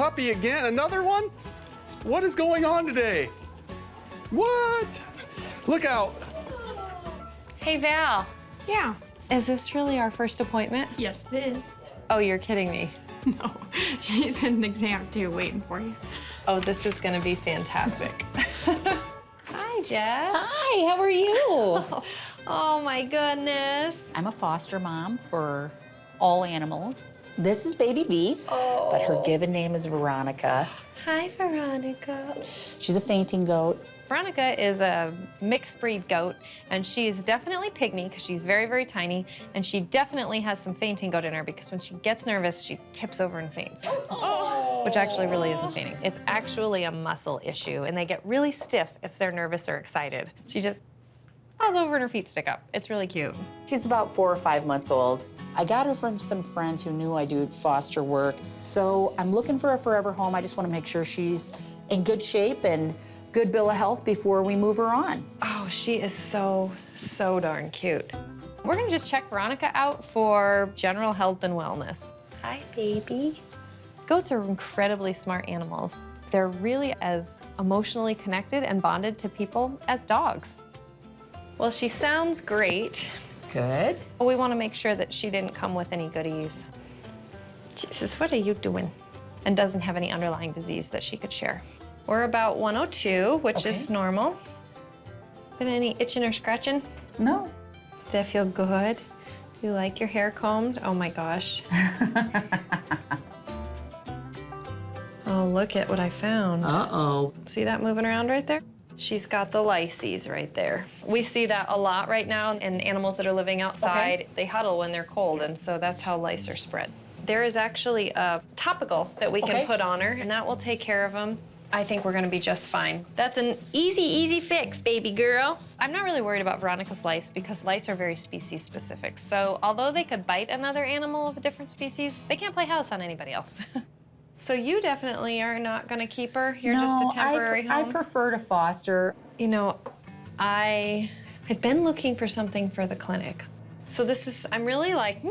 puppy again. Another one? What is going on today? What? Look out. Hey, Val. Yeah. Is this really our first appointment? Yes, it is. Oh, you're kidding me. No, she's in an exam too, waiting for you. Oh, this is gonna be fantastic. Hi, Jess. Hi, how are you? Oh, my goodness. I'm a foster mom for all animals. This is baby V, but her given name is Veronica. Hi, Veronica. She's a fainting goat. Veronica is a mixed breed goat, and she's definitely pygmy because she's very, very tiny, and she definitely has some fainting goat in her because when she gets nervous, she tips over and faints. Which actually really isn't fainting. It's actually a muscle issue, and they get really stiff if they're nervous or excited. She just falls over and her feet stick up. It's really cute. She's about 4 or 5 months old. I got her from some friends who knew I do foster work. So I'm looking for a forever home. I just want to make sure she's in good shape and good bill of health before we move her on. Oh, she is so, so darn cute. We're gonna just check Veronica out for general health and wellness. Hi, baby. Goats are incredibly smart animals. They're really as emotionally connected and bonded to people as dogs. Well, she sounds great. Good. But we want to make sure that she didn't come with any goodies. Jesus, what are you doing? And doesn't have any underlying disease that she could share. We're about 102, which is normal. Been any itching or scratching? No. Does that feel good? You like your hair combed? Oh my gosh. Oh, look at what I found. Uh-oh. See that moving around right there? She's got the lyces right there. We see that a lot right now in animals that are living outside. Okay. They huddle when they're cold, and so that's how lice are spread. There is actually a topical that we can put on her, and that will take care of them. I think we're gonna be just fine. That's an easy, easy fix, baby girl. I'm not really worried about Veronica's lice because lice are very species specific. So although they could bite another animal of a different species, they can't play house on anybody else. So you definitely are not gonna keep her? You're just a temporary home? I prefer to foster. You know, I've been looking for something for the clinic. So this is, I'm really like,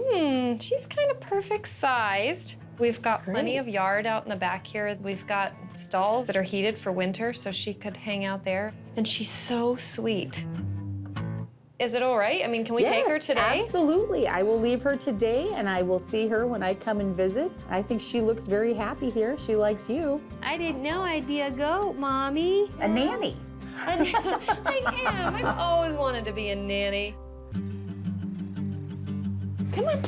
she's kind of perfect sized. We've got plenty of yard out in the back here. We've got stalls that are heated for winter so she could hang out there. And she's so sweet. Is it all right? I mean, can we take her today? Absolutely. I will leave her today, and I will see her when I come and visit. I think she looks very happy here. She likes you. I didn't know I'd be a goat, Mommy. A nanny. I am. I've always wanted to be a nanny. Come on.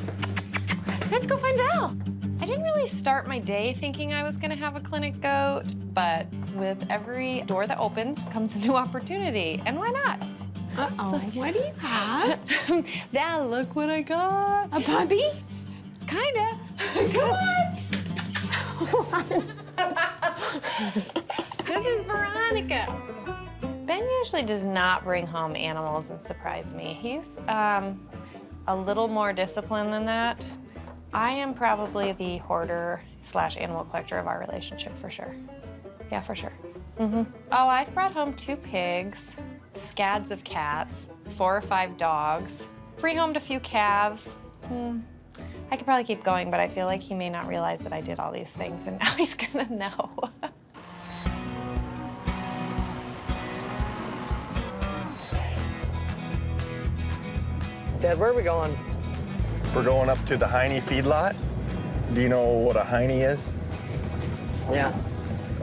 Let's go find Val. I didn't really start my day thinking I was gonna have a clinic goat, but with every door that opens comes a new opportunity, and why not? Uh-oh, what do you have? Val, look what I got. A puppy? Kinda. Come on. This is Veronica. Ben usually does not bring home animals and surprise me. He's a little more disciplined than that. I am probably the hoarder / animal collector of our relationship, for sure. Yeah, for sure. Oh, I've brought home 2 pigs, scads of cats, 4 or 5 dogs, rehomed a few calves. I could probably keep going, but I feel like he may not realize that I did all these things, and now he's gonna know. Dad, where are we going? We're going up to the Heine feedlot. Do you know what a Heine is? Yeah.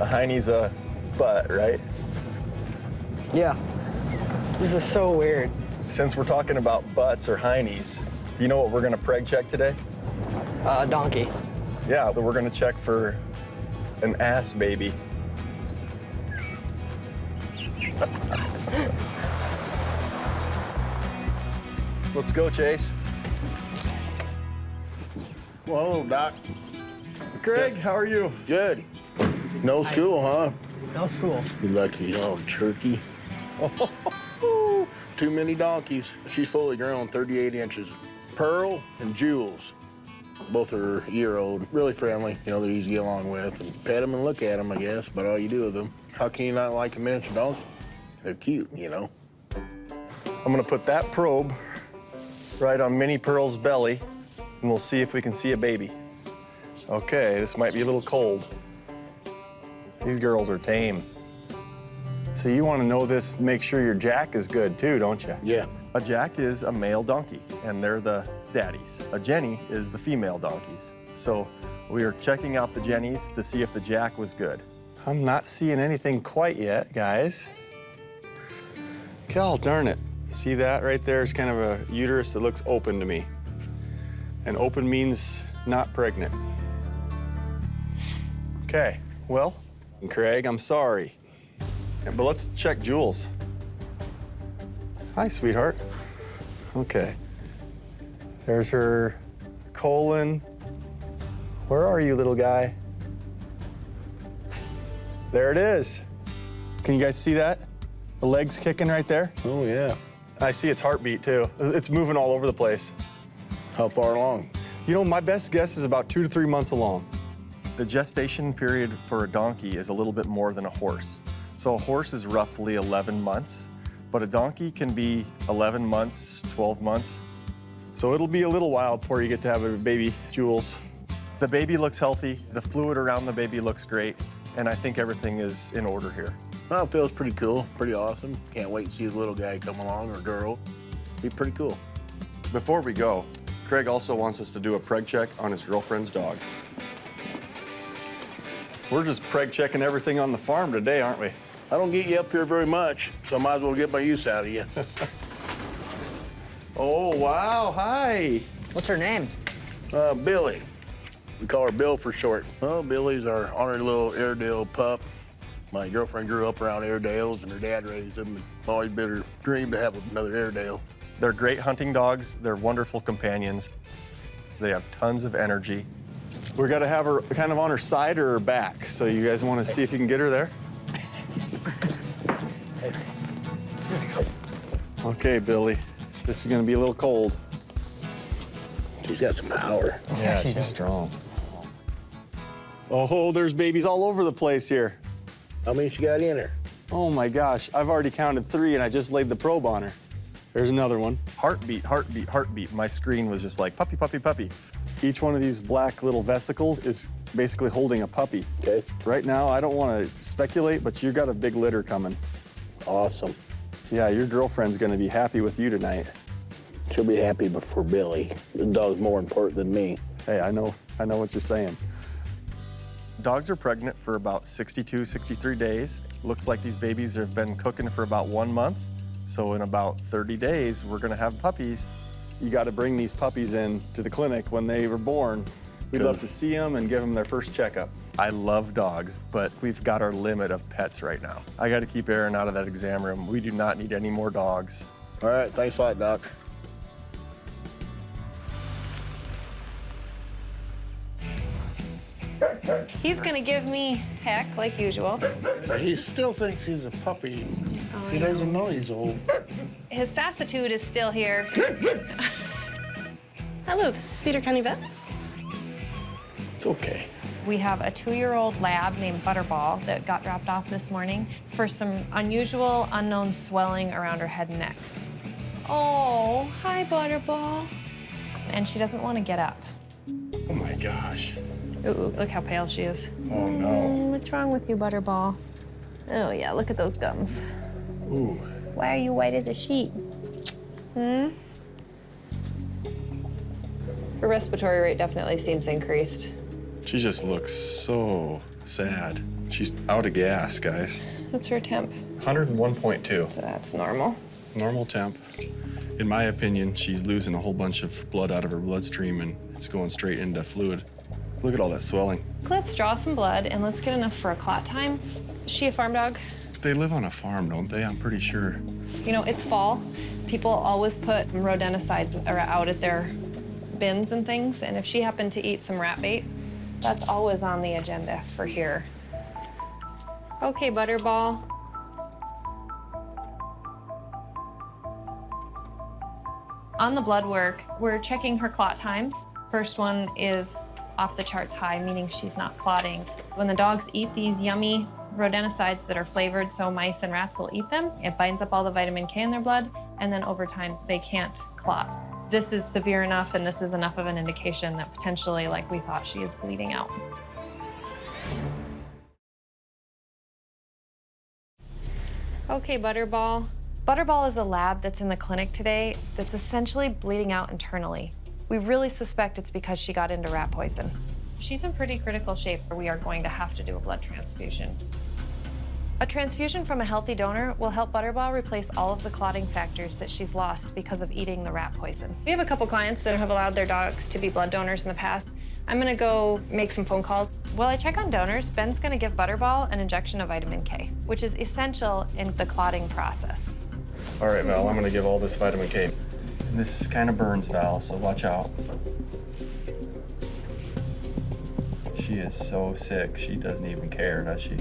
A Heine's a butt, right? Yeah. This is so weird. Since we're talking about butts or Heinies, do you know what we're gonna preg check today? Donkey. Yeah, so we're gonna check for an ass baby. Let's go, Chase. Well, hello, Doc. Greg, how are you? Good. No school, huh? No school. You lucky dog, turkey. Too many donkeys. She's fully grown, 38 inches. Pearl and Jules. Both are a year old. Really friendly. You know, they're easy to get along with. And pet them and look at them, I guess, about all you do with them. How can you not like a miniature donkey? They're cute, you know. I'm gonna put that probe right on Minnie Pearl's belly, and we'll see if we can see a baby. Okay, this might be a little cold. These girls are tame. So you want to know this, make sure your jack is good too, don't you? Yeah. A jack is a male donkey, and they're the daddies. A jenny is the female donkeys. So we are checking out the jennies to see if the jack was good. I'm not seeing anything quite yet, guys. God darn it. See that right there is kind of a uterus that looks open to me. And open means not pregnant. Okay, well, Craig, I'm sorry. But let's check Jules. Hi, sweetheart. Okay. There's her colon. Where are you, little guy? There it is. Can you guys see that? The leg's kicking right there. Oh, yeah. I see its heartbeat, too. It's moving all over the place. How far along? You know, my best guess is about 2 to 3 months along. The gestation period for a donkey is a little bit more than a horse. So a horse is roughly 11 months, but a donkey can be 11 months, 12 months. So it'll be a little while before you get to have a baby, Jules. The baby looks healthy, the fluid around the baby looks great, and I think everything is in order here. Well, it feels pretty cool, pretty awesome. Can't wait to see the little guy come along, or girl. Be pretty cool. Before we go, Craig also wants us to do a preg check on his girlfriend's dog. We're just preg checking everything on the farm today, aren't we? I don't get you up here very much, so I might as well get my use out of you. Oh, wow, hi. What's her name? Billy. We call her Bill for short. Well, Billy's our honored little Airedale pup. My girlfriend grew up around Airedales, and her dad raised them. And it's always been her dream to have another Airedale. They're great hunting dogs. They're wonderful companions. They have tons of energy. We got to have her kind of on her side or her back. So you guys want to see if you can get her there? Okay, Billy. This is going to be a little cold. She's got some power. Yeah, she's strong. Oh, there's babies all over the place here. How many she got in her? Oh my gosh, I've already counted 3 and I just laid the probe on her. There's another one. Heartbeat, heartbeat, heartbeat. My screen was just like puppy, puppy, puppy. Each one of these black little vesicles is basically holding a puppy. Okay. Right now, I don't want to speculate, but you got a big litter coming. Awesome. Yeah, your girlfriend's gonna be happy with you tonight. She'll be happy before Billy. The dog's more important than me. Hey, I know what you're saying. Dogs are pregnant for about 62, 63 days. Looks like these babies have been cooking for about 1 month. So in about 30 days, we're gonna have puppies. You gotta bring these puppies in to the clinic when they were born. We'd Good. love to see them and give them their first checkup. I love dogs, but we've got our limit of pets right now. I gotta keep Aaron out of that exam room. We do not need any more dogs. All right, thanks a lot, Doc. He's gonna give me heck, like usual. He still thinks he's a puppy. He doesn't know he's old. His sassitude is still here. Hello, this is Cedar County Vet. It's okay. We have a 2-year-old lab named Butterball that got dropped off this morning for some unusual, unknown swelling around her head and neck. Oh, hi, Butterball. And she doesn't want to get up. Oh my gosh. Ooh, look how pale she is. Oh no. What's wrong with you, Butterball? Oh, yeah, look at those gums. Ooh. Why are you white as a sheet? Her respiratory rate definitely seems increased. She just looks so sad. She's out of gas, guys. What's her temp? 101.2. So that's normal. Normal temp. In my opinion, she's losing a whole bunch of blood out of her bloodstream and it's going straight into fluid. Look at all that swelling. Let's draw some blood and let's get enough for a clot time. Is she a farm dog? They live on a farm, don't they? I'm pretty sure. You know, it's fall. People always put rodenticides out at their bins and things, and if she happened to eat some rat bait, that's always on the agenda for here. Okay, Butterball. On the blood work, we're checking her clot times. First one is off the charts high, meaning she's not clotting. When the dogs eat these yummy rodenticides that are flavored so mice and rats will eat them, it binds up all the vitamin K in their blood, and then over time, they can't clot. This is severe enough, and this is enough of an indication that potentially, like we thought, she is bleeding out. Okay, Butterball. Butterball is a lab that's in the clinic today that's essentially bleeding out internally. We really suspect it's because she got into rat poison. She's in pretty critical shape. We are going to have to do a blood transfusion. A transfusion from a healthy donor will help Butterball replace all of the clotting factors that she's lost because of eating the rat poison. We have a couple clients that have allowed their dogs to be blood donors in the past. I'm gonna go make some phone calls. While I check on donors, Ben's gonna give Butterball an injection of vitamin K, which is essential in the clotting process. All right, Val, I'm gonna give all this vitamin K. And this kind of burns, Val, so watch out. She is so sick, she doesn't even care, does she?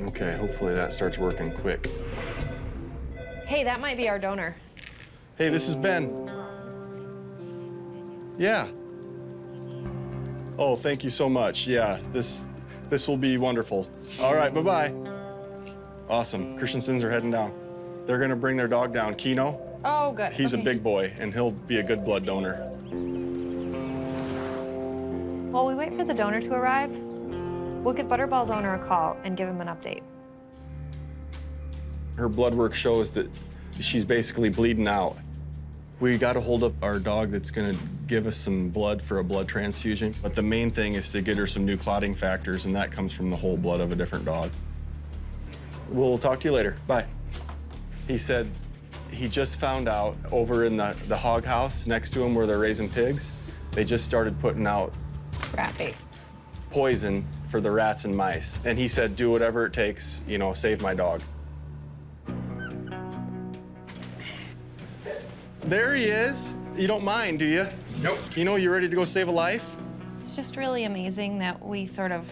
Okay, hopefully that starts working quick. Hey, that might be our donor. Hey, this is Ben. Yeah. Oh, thank you so much. Yeah, this will be wonderful. All right, bye-bye. Awesome. Christensen's are heading down. They're gonna bring their dog down, Kino. Oh, good. He's okay. a big boy, and he'll be a good blood donor. While we wait for the donor to arrive, we'll give Butterball's owner a call and give him an update. Her blood work shows that she's basically bleeding out. We got to hold up our dog that's gonna give us some blood for a blood transfusion. But the main thing is to get her some new clotting factors, and that comes from the whole blood of a different dog. We'll talk to you later. Bye. He said he just found out over in the hog house next to him where they're raising pigs, they just started putting out Rat bait. poison for the rats and mice. And he said, do whatever it takes, you know, save my dog. There he is. You don't mind, do you? Nope. You know, you ready to go save a life? It's just really amazing that we sort of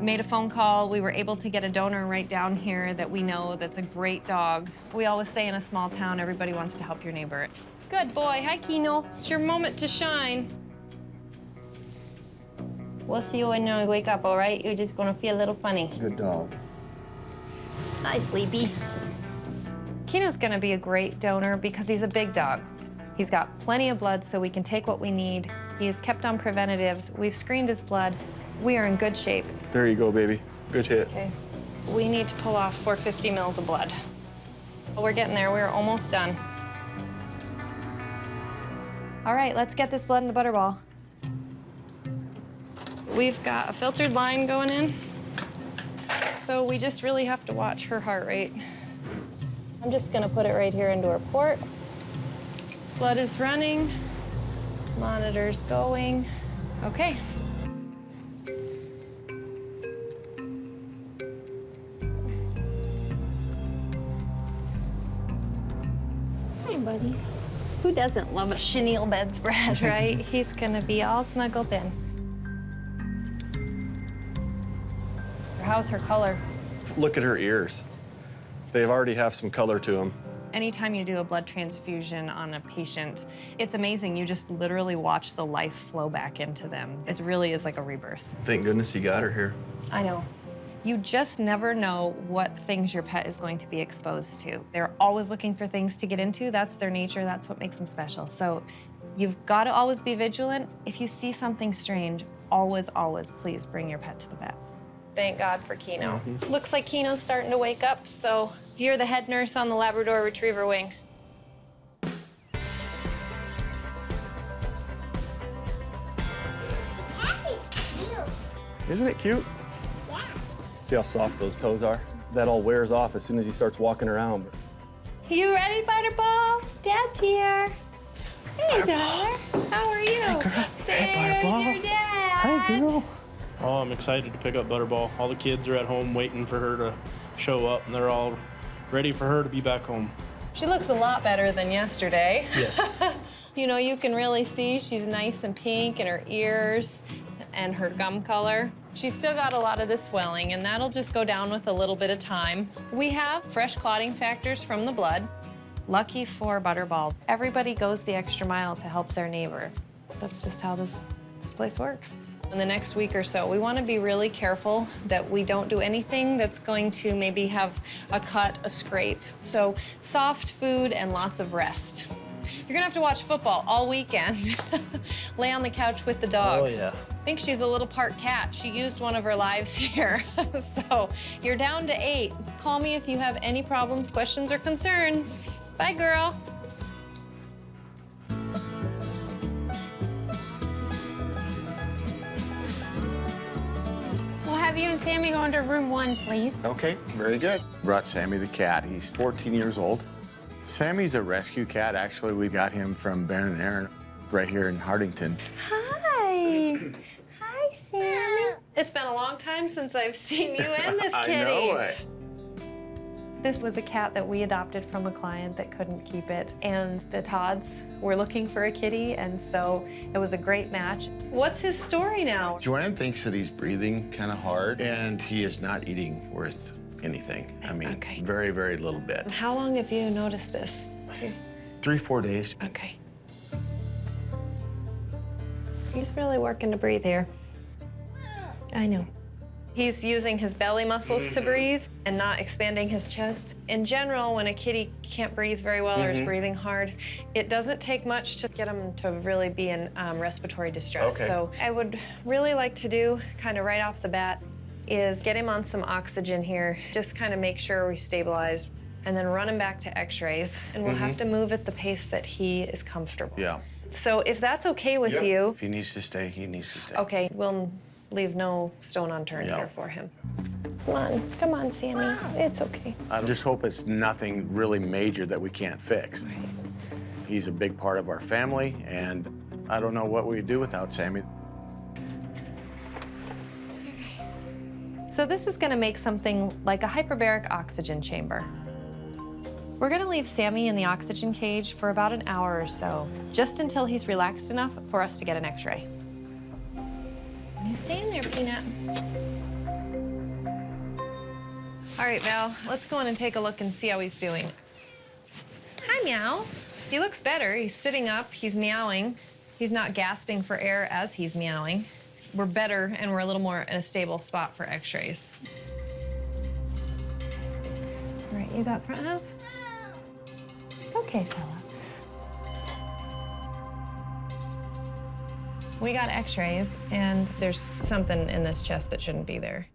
made a phone call. We were able to get a donor right down here that we know that's a great dog. We always say in a small town, everybody wants to help your neighbor. Good boy. Hi, Kino. It's your moment to shine. We'll see you when you wake up, all right? You're just gonna feel a little funny. Good dog. Hi, Sleepy. Kino's gonna be a great donor because he's a big dog. He's got plenty of blood so we can take what we need. He is kept on preventatives. We've screened his blood. We are in good shape. There you go, baby. Good hit. Okay. We need to pull off 450 mils of blood. We're getting there. We're almost done. All right, let's get this blood into Butterball. We've got a filtered line going in. So we just really have to watch her heart rate. I'm just gonna put it right here into her port. Blood is running. Monitor's going. Okay. Hi, buddy. Who doesn't love a chenille bedspread, right? He's gonna be all snuggled in. How's her color? Look at her ears. They already have some color to them. Anytime you do a blood transfusion on a patient, it's amazing. You just literally watch the life flow back into them. It really is like a rebirth. Thank goodness you got her here. I know. You just never know what things your pet is going to be exposed to. They're always looking for things to get into. That's their nature. That's what makes them special. So you've got to always be vigilant. If you see something strange, always, always please bring your pet to the vet. Thank God for Kino. Looks like Kino's starting to wake up, so you're the head nurse on the Labrador Retriever wing. Isn't it cute? Yeah. See how soft those toes are? That all wears off as soon as he starts walking around. You ready, Butterball? Dad's here. Hey, Tyler. How are you? Hey, girl. Hey, Butterball. There's your dad. Hi, girl. Oh, I'm excited to pick up Butterball. All the kids are at home waiting for her to show up, and they're all ready for her to be back home. She looks a lot better than yesterday. Yes. You know, you can really see she's nice and pink in her ears and her gum color. She's still got a lot of the swelling, and that'll just go down with a little bit of time. We have fresh clotting factors from the blood. Lucky for Butterball, everybody goes the extra mile to help their neighbor. That's just how this place works. In the next week or so, we want to be really careful that we don't do anything that's going to maybe have a cut, a scrape. So soft food and lots of rest. You're gonna have to watch football all weekend. Lay on the couch with the dog. Oh, yeah. I think she's a little part cat. She used one of her lives here. So you're down to 8. Call me if you have any problems, questions, or concerns. Bye, girl. We'll have you and Sammy go into room 1, please. Okay, very good. Brought Sammy the cat. He's 14 years old. Sammy's a rescue cat. Actually, we got him from Baron and Aaron right here in Hartington. Hi. Hi, Sammy. It's been a long time since I've seen you and this kitty. I know it. This was a cat that we adopted from a client that couldn't keep it. And the Todds were looking for a kitty, and so it was a great match. What's his story now? Joanne thinks that he's breathing kind of hard, and he is not eating worth anything. I mean, Okay. very, very little bit. How long have you noticed this? 3-4 days. Okay. He's really working to breathe here. I know. He's using his belly muscles to breathe and not expanding his chest. In general, when a kitty can't breathe very well or is breathing hard, it doesn't take much to get him to really be in respiratory distress. Okay. So I would really like to do, kind of right off the bat, is get him on some oxygen here, just kind of make sure we're stabilized, and then run him back to x-rays. And we'll have to move at the pace that he is comfortable. Yeah. So if that's okay with you, If he needs to stay, he needs to stay. okay, we'll leave no stone unturned Yeah. here for him. Come on, Sammy. It's okay. I just hope it's nothing really major that we can't fix. He's a big part of our family, and I don't know what we'd do without Sammy. So this is gonna make something like a hyperbaric oxygen chamber. We're gonna leave Sammy in the oxygen cage for about an hour or so, just until he's relaxed enough for us to get an x-ray. You stay in there, Peanut. All right, Val, let's go in and take a look and see how he's doing. Hi, Meow. He looks better. He's sitting up, he's meowing. He's not gasping for air as he's meowing. We're better and we're a little more in a stable spot for x-rays. All right, you got front half? It's okay, fella. We got x-rays, and there's something in this chest that shouldn't be there.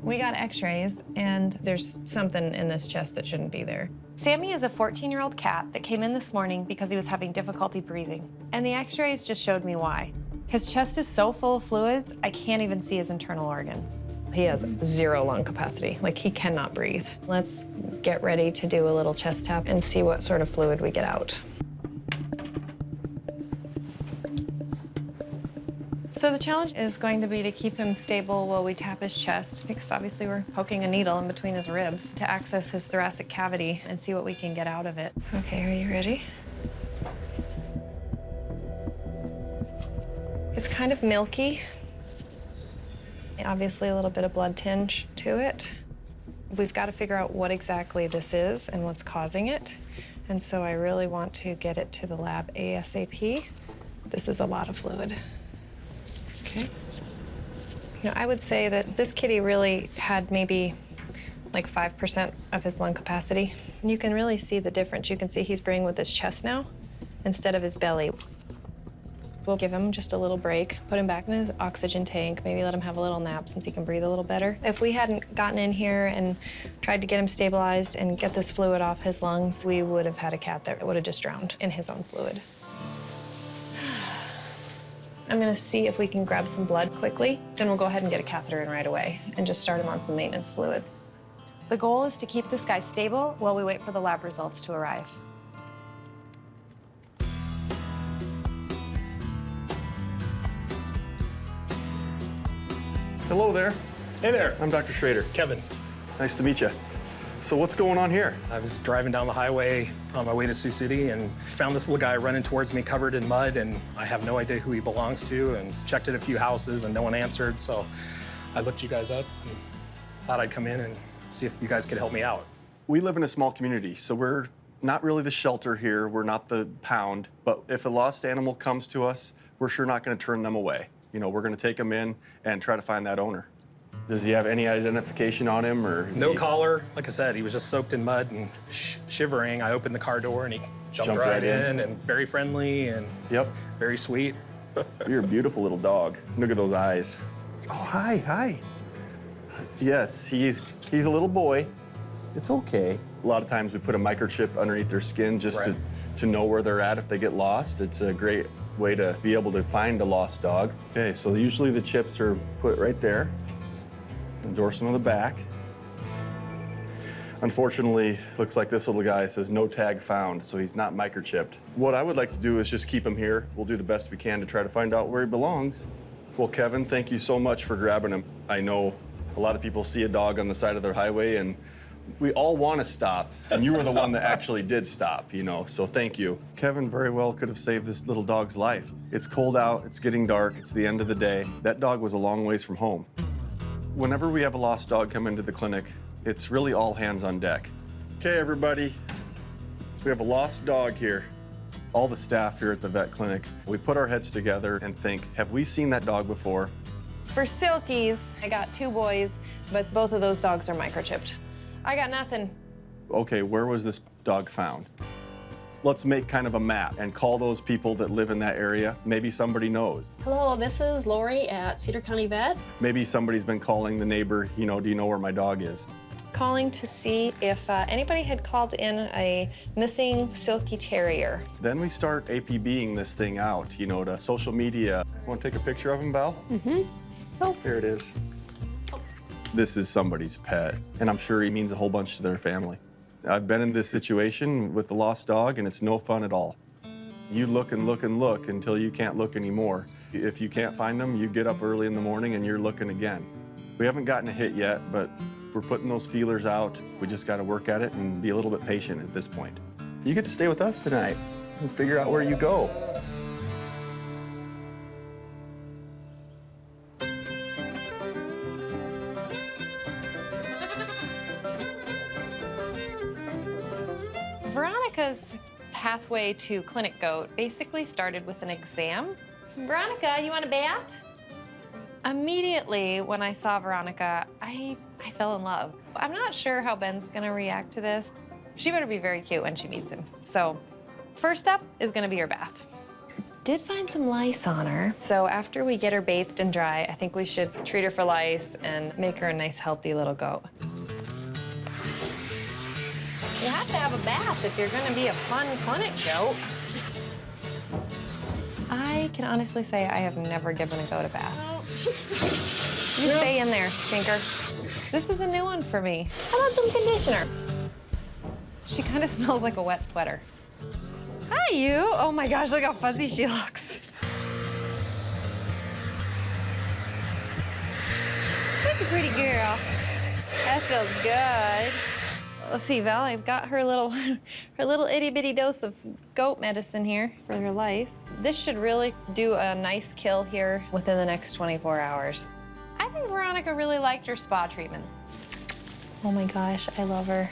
We got x-rays, and there's something in this chest that shouldn't be there. Sammy is a 14-year-old cat that came in this morning because he was having difficulty breathing, and the x-rays just showed me why. His chest is so full of fluids, I can't even see his internal organs. He has 0 lung capacity, like he cannot breathe. Let's get ready to do a little chest tap and see what sort of fluid we get out. So the challenge is going to be to keep him stable while we tap his chest, because obviously we're poking a needle in between his ribs to access his thoracic cavity and see what we can get out of it. Okay, are you ready? It's kind of milky. Obviously a little bit of blood tinge to it. We've got to figure out what exactly this is and what's causing it. And so I really want to get it to the lab ASAP. This is a lot of fluid. Okay. You know, I would say that this kitty really had maybe like 5% of his lung capacity. And you can really see the difference. You can see he's breathing with his chest now instead of his belly. We'll give him just a little break, put him back in the oxygen tank, maybe let him have a little nap since he can breathe a little better. If we hadn't gotten in here and tried to get him stabilized and get this fluid off his lungs, we would have had a cat that would have just drowned in his own fluid. I'm gonna see if we can grab some blood quickly, then we'll go ahead and get a catheter in right away and just start him on some maintenance fluid. The goal is to keep this guy stable while we wait for the lab results to arrive. Hello there. Hey there, I'm Dr. Schroeder. Kevin. Nice to meet you. So what's going on here? I was driving down the highway on my way to Sioux City and found this little guy running towards me covered in mud, and I have no idea who he belongs to, and checked at a few houses and no one answered, so I looked you guys up and thought I'd come in and see if you guys could help me out. We live in a small community, so we're not really the shelter here. We're not the pound, but if a lost animal comes to us, we're sure not going to turn them away. You know, we're going to take them in and try to find that owner. Does he have any identification on him, or? No collar. Like I said, he was just soaked in mud and shivering. I opened the car door and he jumped right in, and very friendly and very sweet. You're a beautiful little dog. Look at those eyes. Oh, hi, hi. Yes, he's a little boy. It's okay. A lot of times we put a microchip underneath their skin just to know where they're at if they get lost. It's a great way to be able to find a lost dog. Okay, so usually the chips are put right there, the dorsum of the back. Unfortunately, looks like this little guy says no tag found, so he's not microchipped. What I would like to do is just keep him here. We'll do the best we can to try to find out where he belongs. Well, Kevin, thank you so much for grabbing him. I know a lot of people see a dog on the side of their highway and we all want to stop, and you were the one that actually did stop, you know, so thank you. Kevin very well could have saved this little dog's life. It's cold out, it's getting dark, it's the end of the day. That dog was a long ways from home. Whenever we have a lost dog come into the clinic, it's really all hands on deck. Okay, everybody, we have a lost dog here. All the staff here at the vet clinic, we put our heads together and think, have we seen that dog before? For Silkies, I got 2 boys, but both of those dogs are microchipped. I got nothing. Okay, where was this dog found? Let's make kind of a map and call those people that live in that area. Maybe somebody knows. Hello, this is Lori at Cedar County Vet. Maybe somebody's been calling the neighbor, you know, do you know where my dog is? Calling to see if anybody had called in a missing Silky Terrier. Then we start APBing this thing out, you know, to social media. Want to take a picture of him, Val? Mm-hmm. Oh. Here it is. This is somebody's pet, and I'm sure he means a whole bunch to their family. I've been in this situation with the lost dog, and it's no fun at all. You look and look and look until you can't look anymore. If you can't find them, you get up early in the morning and you're looking again. We haven't gotten a hit yet, but we're putting those feelers out. We just got to work at it and be a little bit patient at this point. You get to stay with us tonight and figure out where you go. Veronica's pathway to clinic goat basically started with an exam. Veronica, you want a bath? Immediately when I saw Veronica, I fell in love. I'm not sure how Ben's gonna react to this. She better be very cute when she meets him. So first up is gonna be her bath. Did find some lice on her. So after we get her bathed and dry, I think we should treat her for lice and make her a nice, healthy little goat. You have to have a bath if you're gonna be a fun clinic goat. I can honestly say I have never given a goat a bath. You stay in there, Tinker. This is a new one for me. How about some conditioner? She kind of smells like a wet sweater. Hi, you. Oh my gosh, look how fuzzy she looks. That's a pretty girl. That feels good. Let's see, Val, I've got her little itty bitty dose of goat medicine here for her lice. This should really do a nice kill here within the next 24 hours. I think Veronica really liked her spa treatments. Oh my gosh, I love her.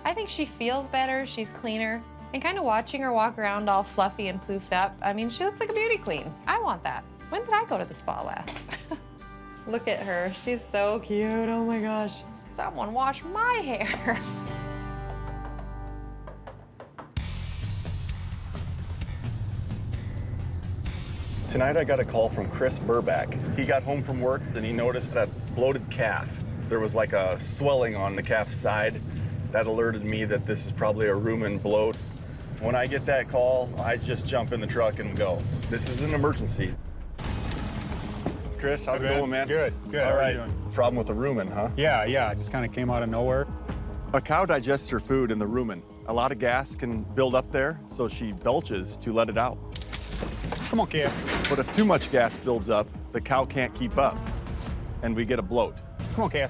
I think she feels better, she's cleaner, and kind of watching her walk around all fluffy and poofed up, I mean, she looks like a beauty queen. I want that. When did I go to the spa last? Look at her, she's so cute, oh my gosh. Someone wash my hair. Tonight I got a call from Chris Burback. He got home from work and he noticed that bloated calf. There was like a swelling on the calf's side. That alerted me that this is probably a rumen bloat. When I get that call, I just jump in the truck and go. This is an emergency. Chris, how's it going, man? Good, good. All How right. are you doing? Problem with the rumen, huh? Yeah, it just kind of came out of nowhere. A cow digests her food in the rumen. A lot of gas can build up there, so she belches to let it out. Come on, kid. But if too much gas builds up, the cow can't keep up, and we get a bloat. Come on, kid.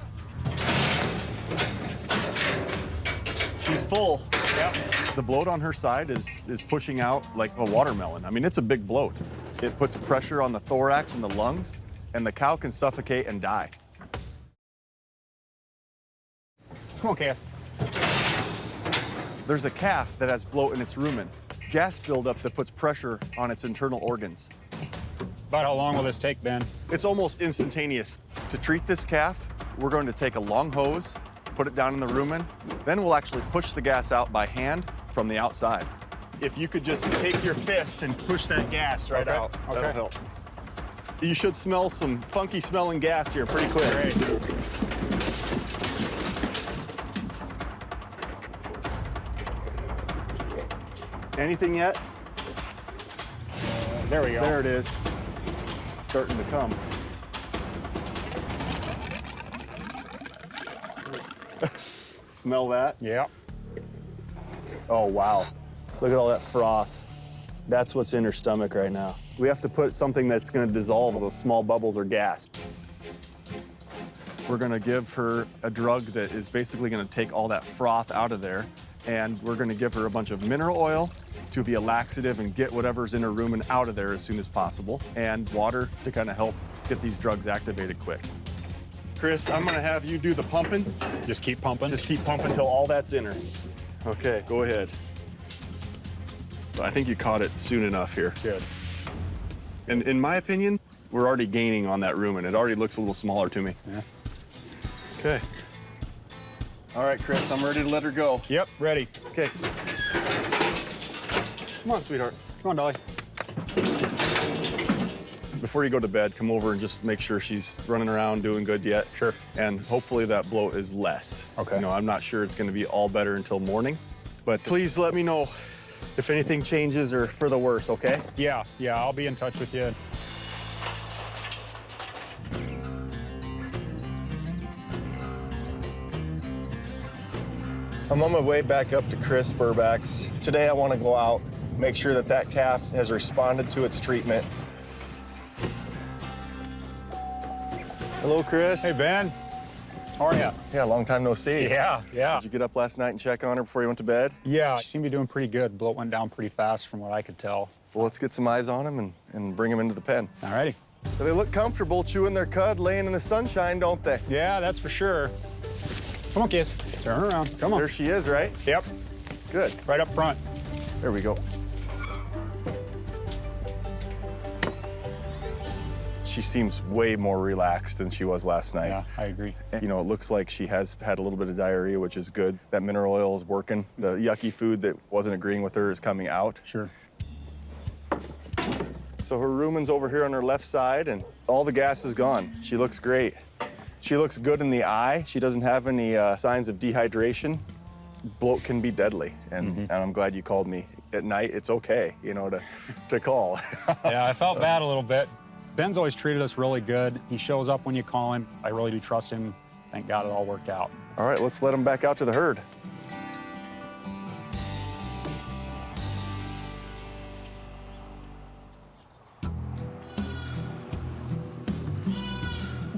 She's full. Yep. The bloat on her side is pushing out like a watermelon. I mean, it's a big bloat. It puts pressure on the thorax and the lungs, and the cow can suffocate and die. Come on, calf. There's a calf that has bloat in its rumen. Gas buildup that puts pressure on its internal organs. About how long will this take, Ben? It's almost instantaneous. To treat this calf, we're going to take a long hose, put it down in the rumen, then we'll actually push the gas out by hand from the outside. If you could just take your fist and push that gas right out, that'll help. You should smell some funky smelling gas here pretty quick. Great. Anything yet? There we go. There it is. It's starting to come. Smell that? Yeah. Oh, wow. Look at all that froth. That's what's in her stomach right now. We have to put something that's gonna dissolve those small bubbles or gas. We're gonna give her a drug that is basically gonna take all that froth out of there, and we're gonna give her a bunch of mineral oil to be a laxative and get whatever's in her rumen out of there as soon as possible, and water to kind of help get these drugs activated quick. Chris, I'm gonna have you do the pumping. Just keep pumping. Just keep pumping till all that's in her. Okay, go ahead. I think you caught it soon enough here. Good. And in my opinion, we're already gaining on that rumen. It already looks a little smaller to me. Yeah. Okay. All right, Chris, I'm ready to let her go. Yep, ready. Okay. Come on, sweetheart. Come on, Dolly. Before you go to bed, come over and just make sure she's running around doing good yet. Sure. And hopefully that bloat is less. Okay. You know, I'm not sure it's gonna be all better until morning, but please let me know if anything changes or for the worse, okay? Yeah, I'll be in touch with you. I'm on my way back up to Chris Burback's. Today I want to go out, make sure that that calf has responded to its treatment. Hello, Chris. Hey, Ben. How are you? Yeah, long time no see. Yeah. Did you get up last night and check on her before you went to bed? Yeah, she seemed to be doing pretty good. Bloat went down pretty fast from what I could tell. Well, let's get some eyes on him and bring him into the pen. All righty. They look comfortable chewing their cud, laying in the sunshine, don't they? Yeah, that's for sure. Come on, kids. Turn around. Come on. There she is, right? Yep. Good. Right up front. There we go. She seems way more relaxed than she was last night. Yeah, I agree. You know, it looks like she has had a little bit of diarrhea, which is good. That mineral oil is working. The yucky food that wasn't agreeing with her is coming out. Sure. So her rumen's over here on her left side, and all the gas is gone. She looks great. She looks good in the eye. She doesn't have any signs of dehydration. Bloat can be deadly, and I'm glad you called me at night. It's okay, you know, to call. Yeah, I felt bad a little bit. Ben's always treated us really good. He shows up when you call him. I really do trust him. Thank God it all worked out. All right, let's let him back out to the herd.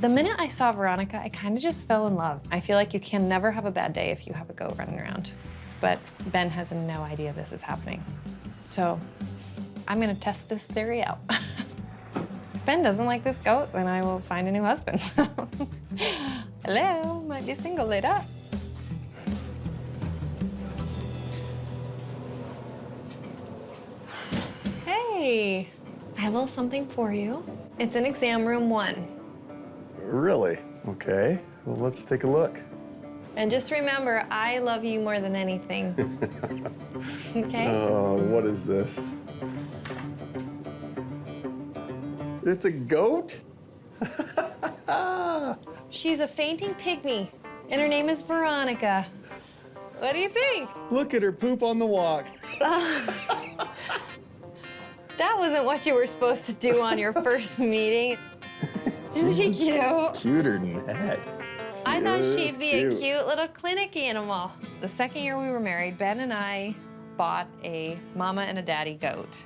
The minute I saw Veronica, I kind of just fell in love. I feel like you can never have a bad day if you have a goat running around. But Ben has no idea this is happening. So I'm gonna test this theory out. If Ben doesn't like this goat, then I will find a new husband. Hello, might be single later. Hey, I have a little something for you. It's in exam room 1. Really? Okay. Well, let's take a look. And just remember, I love you more than anything. Okay? Oh, what is this? It's a goat? She's a fainting pygmy, and her name is Veronica. What do you think? Look at her poop on the walk. That wasn't what you were supposed to do on your first meeting. Isn't she cute? Cuter than that. I thought She she'd is be cute. a cute little clinic animal. The second year we were married, Ben and I bought a mama and a daddy goat.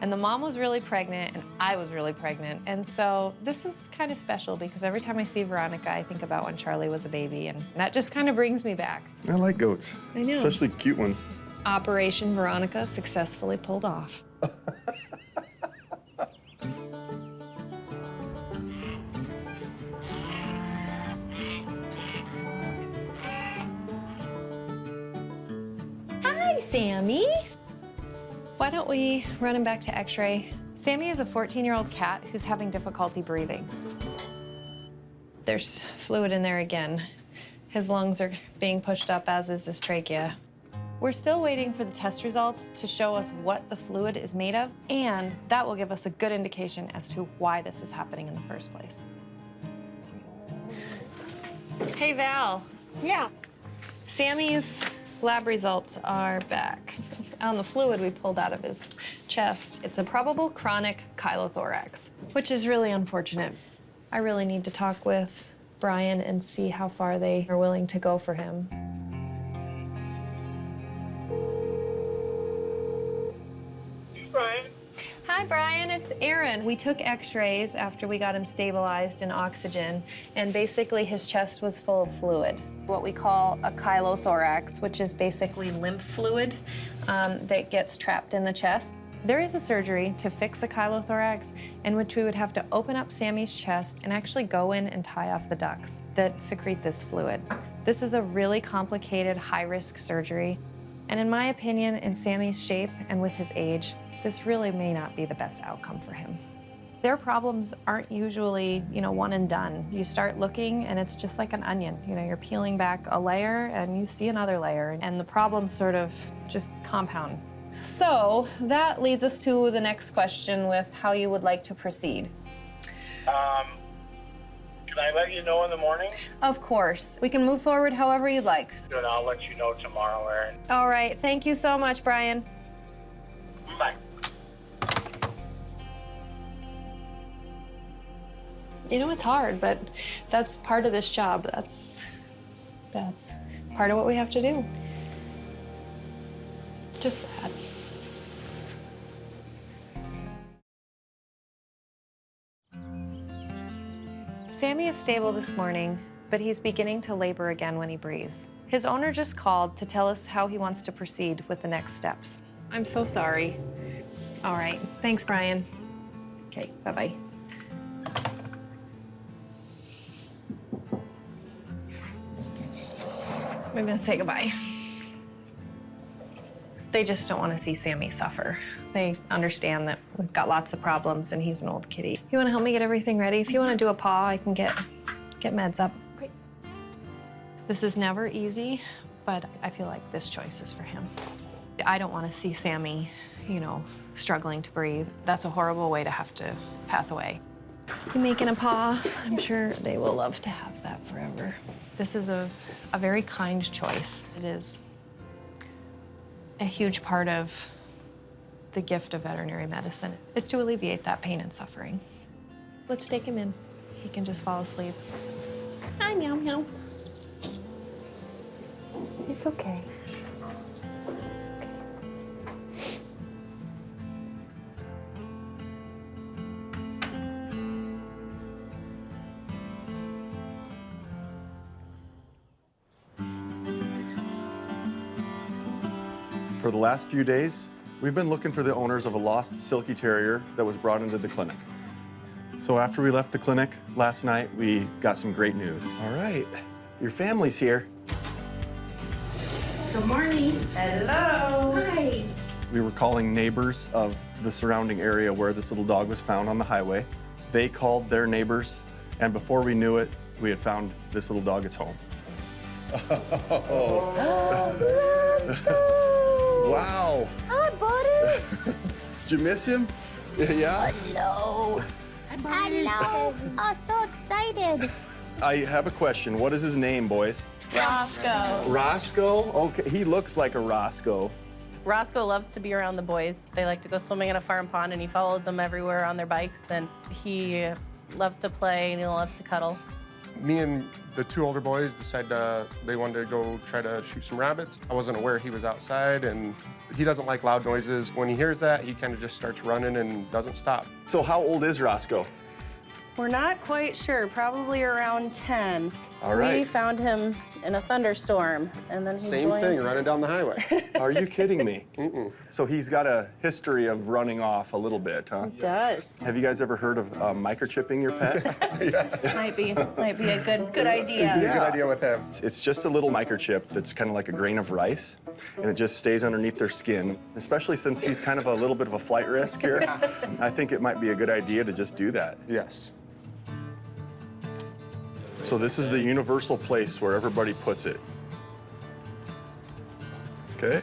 And the mom was really pregnant, and I was really pregnant. And so this is kind of special because every time I see Veronica, I think about when Charlie was a baby, and that just kind of brings me back. I like goats. I know. Especially cute ones. Operation Veronica successfully pulled off. Hi, Sammy. Why don't we run him back to X-ray? Sammy is a 14-year-old cat who's having difficulty breathing. there's fluid in there again. His lungs are being pushed up, as is his trachea. We're still waiting for the test results to show us what the fluid is made of, and that will give us a good indication as to why this is happening in the first place. Hey, Val. Yeah. Sammy's lab results are back. On the fluid we pulled out of his chest, it's a probable chronic chylothorax, which is really unfortunate. I really need to talk with Brian and see how far they are willing to go for him. Brian. Hi, Brian, it's Erin. We took x-rays after we got him stabilized in oxygen, and basically his chest was full of fluid, what we call a chylothorax, which is basically lymph fluid that gets trapped in the chest. There is a surgery to fix a chylothorax in which we would have to open up Sammy's chest and actually go in and tie off the ducts that secrete this fluid. This is a really complicated, high-risk surgery, and in my opinion, in Sammy's shape and with his age, this really may not be the best outcome for him. Their problems aren't usually, one and done. You start looking and it's just like an onion. You're peeling back a layer and you see another layer, and the problems sort of just compound. So that leads us to the next question with how you would like to proceed. Can I let you know in the morning? Of course. We can move forward however you'd like. Good, I'll let you know tomorrow, Erin. All right, thank you so much, Brian. Bye. It's hard, but that's part of this job. That's part of what we have to do. Just sad. Sammy is stable this morning, but he's beginning to labor again when he breathes. His owner just called to tell us how he wants to proceed with the next steps. I'm so sorry. All right, thanks, Brian. Okay, bye-bye. I'm gonna say goodbye. They just don't want to see Sammy suffer. They understand that we've got lots of problems and he's an old kitty. You want to help me get everything ready? If you want to do a paw, I can get meds up. Great. This is never easy, but I feel like this choice is for him. I don't want to see Sammy, struggling to breathe. That's a horrible way to have to pass away. You making a paw? I'm sure they will love to have that forever. This is a very kind choice. It is a huge part of the gift of veterinary medicine is to alleviate that pain and suffering. Let's take him in. He can just fall asleep. Hi, meow meow. It's okay. For the last few days, we've been looking for the owners of a lost Silky Terrier that was brought into the clinic. So after we left the clinic last night, we got some great news. All right, your family's here. Good morning. Hello. Hi. We were calling neighbors of the surrounding area where this little dog was found on the highway. They called their neighbors, and before we knew it, we had found this little dog its home. Wow. Hi, buddy. Did you miss him? Yeah? Hello. Hello. Oh, so excited. I have a question. What is his name, boys? Rosco. Rosco? Okay, he looks like a Rosco. Rosco loves to be around the boys. They like to go swimming in a farm pond, and he follows them everywhere on their bikes, and he loves to play, and he loves to cuddle. Me and the two older boys decided they wanted to go try to shoot some rabbits. I wasn't aware he was outside, and he doesn't like loud noises. When he hears that, he kind of just starts running and doesn't stop. So how old is Rosco? We're not quite sure, probably around 10. All right. We found him in a thunderstorm, and then he Same joined. thing, running down the highway. Are you kidding me? Mm-mm. So he's got a history of running off a little bit, huh? He does. Have you guys ever heard of microchipping your pet? Might be a good idea. Good idea with him. It's just a little microchip that's kind of like a grain of rice, and it just stays underneath their skin. Especially since he's kind of a little bit of a flight risk here, I think it might be a good idea to just do that. Yes. So this is the universal place where everybody puts it. Okay.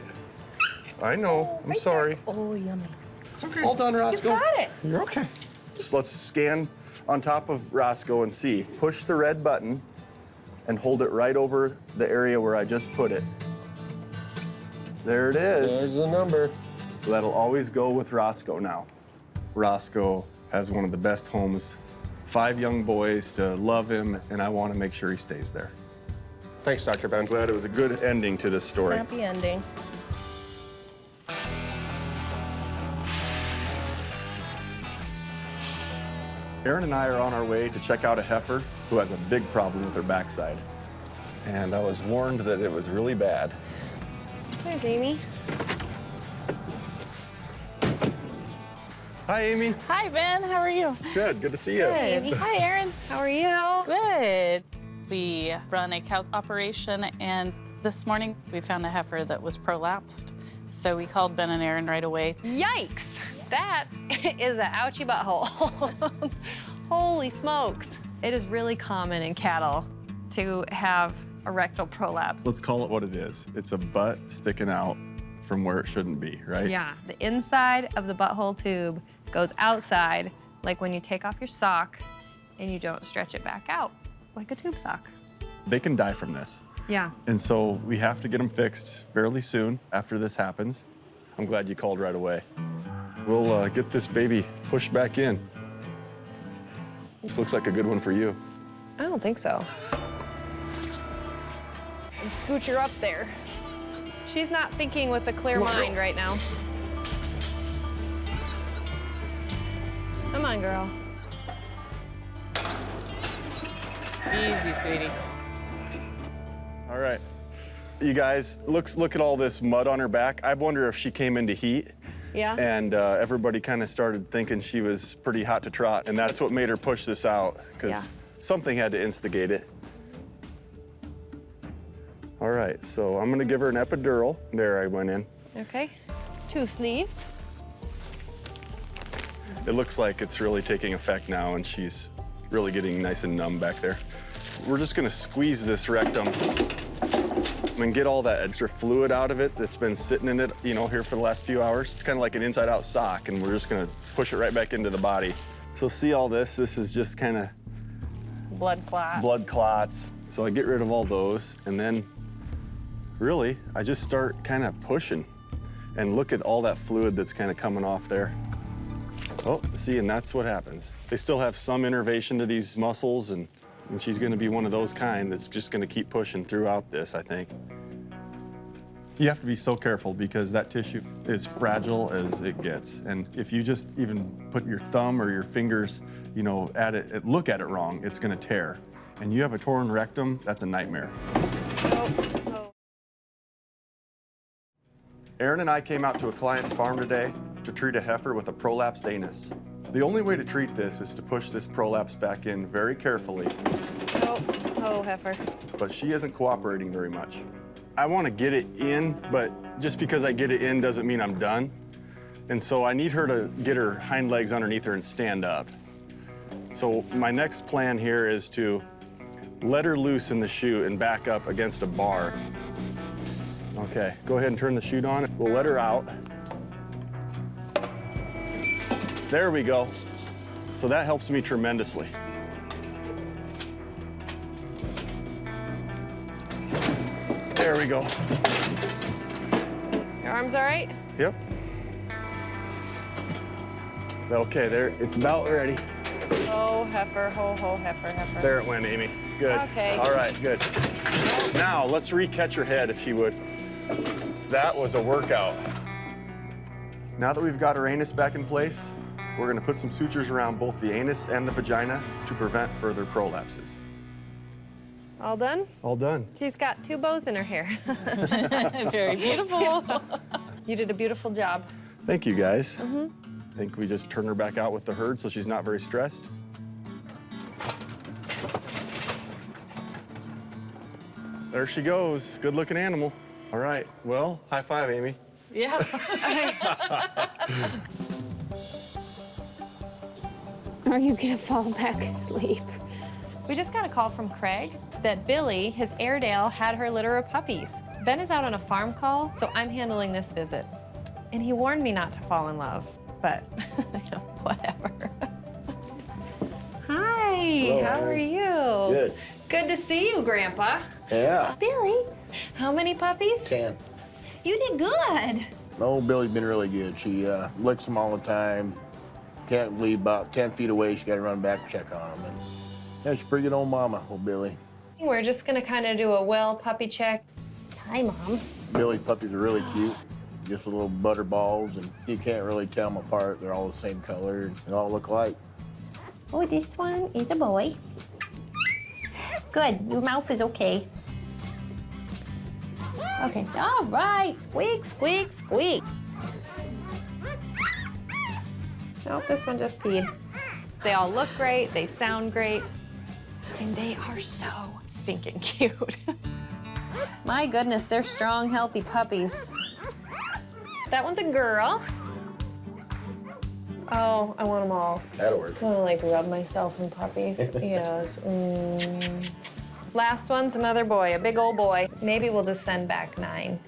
I know, I'm sorry. Oh, yummy. It's okay. All done, Rosco. You got it. You're okay. So let's scan on top of Rosco and see. Push the red button and hold it right over the area where I just put it. There it is. There's the number. So that'll always go with Rosco now. Rosco has one of the best homes, 5 young boys to love him, and I want to make sure he stays there. Thanks, Dr. Ben. Glad it was a good ending to this story. Happy ending. Aaron and I are on our way to check out a heifer who has a big problem with her backside. And I was warned that it was really bad. There's Amy. Hi, Amy. Hi, Ben. How are you? Good to see you. Good. Hi, Aaron. How are you? Good. We run a cow operation, and this morning we found a heifer that was prolapsed. So we called Ben and Aaron right away. Yikes! That is an ouchie butthole. Holy smokes. It is really common in cattle to have a rectal prolapse. Let's call it what it is. It's a butt sticking out from where it shouldn't be, right? Yeah, the inside of the butthole tube goes outside, like when you take off your sock and you don't stretch it back out, like a tube sock. They can die from this. Yeah. And so we have to get them fixed fairly soon after this happens. I'm glad you called right away. We'll get this baby pushed back in. This looks like a good one for you. I don't think so. And scooch her up there. She's not thinking with a clear mind right now. Come on, girl. Easy, sweetie. All right. You guys, look at all this mud on her back. I wonder if she came into heat. Yeah? And everybody kind of started thinking she was pretty hot to trot, and that's what made her push this out, because something had to instigate it. All right, so I'm gonna give her an epidural. There, I went in. Okay. 2 sleeves. It looks like it's really taking effect now, and she's really getting nice and numb back there. We're just gonna squeeze this rectum and get all that extra fluid out of it that's been sitting in it, you know, here for the last few hours. It's kind of like an inside-out sock, and we're just gonna push it right back into the body. So see all this? This is just kind of Blood clots. blood clots. So I get rid of all those, and then really, I just start kind of pushing, and look at all that fluid that's kind of coming off there. Oh, see, and that's what happens. They still have some innervation to these muscles, and she's gonna be one of those kind that's just gonna keep pushing throughout this, I think. You have to be so careful because that tissue is fragile as it gets. And if you just even put your thumb or your fingers, you know, at it, look at it wrong, it's gonna tear. And you have a torn rectum, that's a nightmare. Oh. Aaron and I came out to a client's farm today to treat a heifer with a prolapsed anus. The only way to treat this is to push this prolapse back in very carefully. Oh, heifer. But she isn't cooperating very much. I want to get it in, but just because I get it in doesn't mean I'm done. And so I need her to get her hind legs underneath her and stand up. So my next plan here is to let her loose in the chute and back up against a bar. Okay, go ahead and turn the chute on. We'll let her out. There we go. So that helps me tremendously. There we go. Your arms all right? Yep. Okay, there, it's about ready. Oh, heifer, ho, heifer, heifer. There it went, Amy. Good. Okay. All right, good. Now, let's re-catch her head if she would. That was a workout. Now that we've got her anus back in place, we're gonna put some sutures around both the anus and the vagina to prevent further prolapses. All done? All done. She's got 2 bows in her hair. Very beautiful. You did a beautiful job. Thank you, guys. I think we just turn her back out with the herd so she's not very stressed. There she goes. Good looking animal. All right, well, high five, Amy. Yeah. Are you gonna fall back asleep? We just got a call from Craig that Billy, his Airedale, had her litter of puppies. Ben is out on a farm call, so I'm handling this visit. And he warned me not to fall in love, but whatever. Hi, Hello, how are Annie. you? Good. Good to see you, Grandpa. Yeah. Billy, how many puppies? 10. You did good. No, Billy's been really good. She licks them all the time. Can't leave about 10 feet away. She got to run back and check on them. And yeah, she's a pretty good old mama, old Billy. We're just gonna kind of do a well puppy check. Hi, Mom. Billy's puppies are really cute. Just little butterballs, and you can't really tell them apart. They're all the same color and they all look alike. Oh, this one is a boy. Good, your mouth is okay. Okay, all right, squeak, squeak, squeak. Nope, this one just peed. They all look great, they sound great, and they are so stinking cute. My goodness, they're strong, healthy puppies. That one's a girl. Oh, I want them all. That'll work. I just want to like rub myself in puppies. Yes. Last one's another boy, a big old boy. Maybe we'll just send back 9.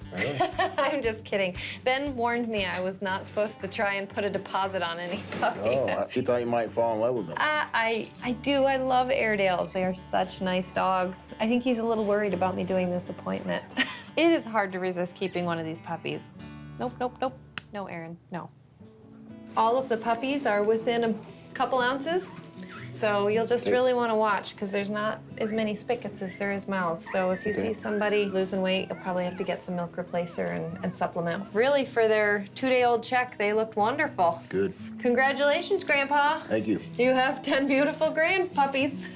I'm just kidding. Ben warned me I was not supposed to try and put a deposit on any puppy. Oh, you thought you might fall in love with them. I do. I love Airedales. They are such nice dogs. I think he's a little worried about me doing this appointment. It is hard to resist keeping one of these puppies. Nope, nope, nope. No, Aaron, no. All of the puppies are within a couple ounces. So you'll just really want to watch because there's not as many spigots as there is mouths. So if you see somebody losing weight, you'll probably have to get some milk replacer and supplement. Really, for their 2-day-old check, they looked wonderful. Good. Congratulations, Grandpa. Thank you. You have 10 beautiful grand puppies.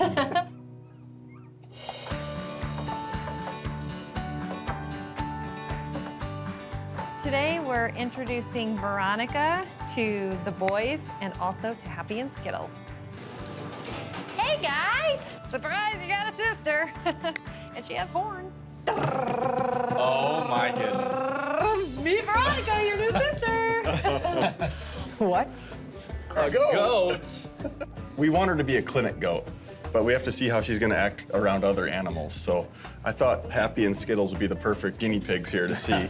Today, we're introducing Veronica to the boys and also to Happy and Skittles. Hey, guys! Surprise, you got a sister. And she has horns. Oh, my goodness. Meet Veronica, your new sister. What? A goat. We want her to be a clinic goat, but we have to see how she's gonna act around other animals. So I thought Happy and Skittles would be the perfect guinea pigs here to see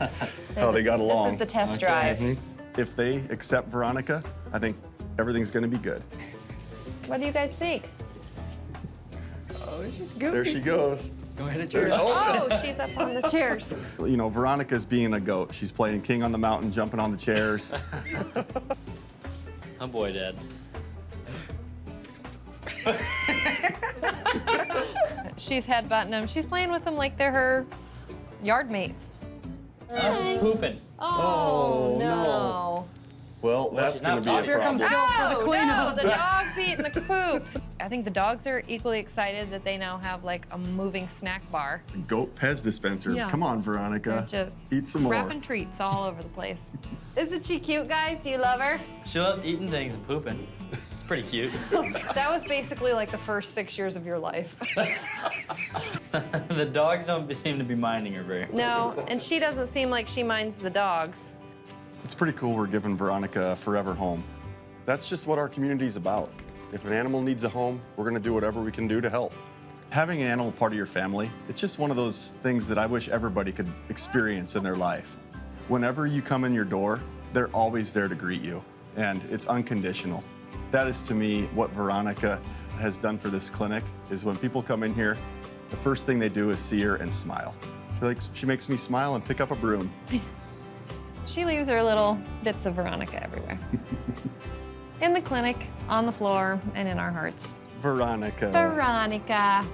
how they got along. This is the test drive. If they accept Veronica, I think everything's gonna be good. What do you guys think? Oh, she's goofy. There she goes. Go ahead and cheers. Oh, she's up on the chairs. You know, Veronica's being a goat. She's playing King on the Mountain, jumping on the chairs. I'm boy dad. She's headbutting them. She's playing with them like they're her yard mates. She's pooping. Oh, no. Well, that's going to be a problem. Oh, no, the dog's eating the poop. I think the dogs are equally excited that they now have like a moving snack bar. Goat Pez dispenser. Yeah. Come on, Veronica. They're just eat some more. wrapping treats all over the place. Isn't she cute, guys? Do you love her? She loves eating things and pooping. It's pretty cute. That was basically like the first 6 years of your life. The dogs don't seem to be minding her very well. No, and she doesn't seem like she minds the dogs. It's pretty cool we're giving Veronica a forever home. That's just what our community's about. If an animal needs a home, we're gonna do whatever we can do to help. Having an animal part of your family, it's just one of those things that I wish everybody could experience in their life. Whenever you come in your door, they're always there to greet you, and it's unconditional. That is, to me, what Veronica has done for this clinic, is when people come in here, the first thing they do is see her and smile. She makes me smile and pick up a broom. She leaves her little bits of Veronica everywhere. In the clinic, on the floor, and in our hearts. Veronica. Veronica.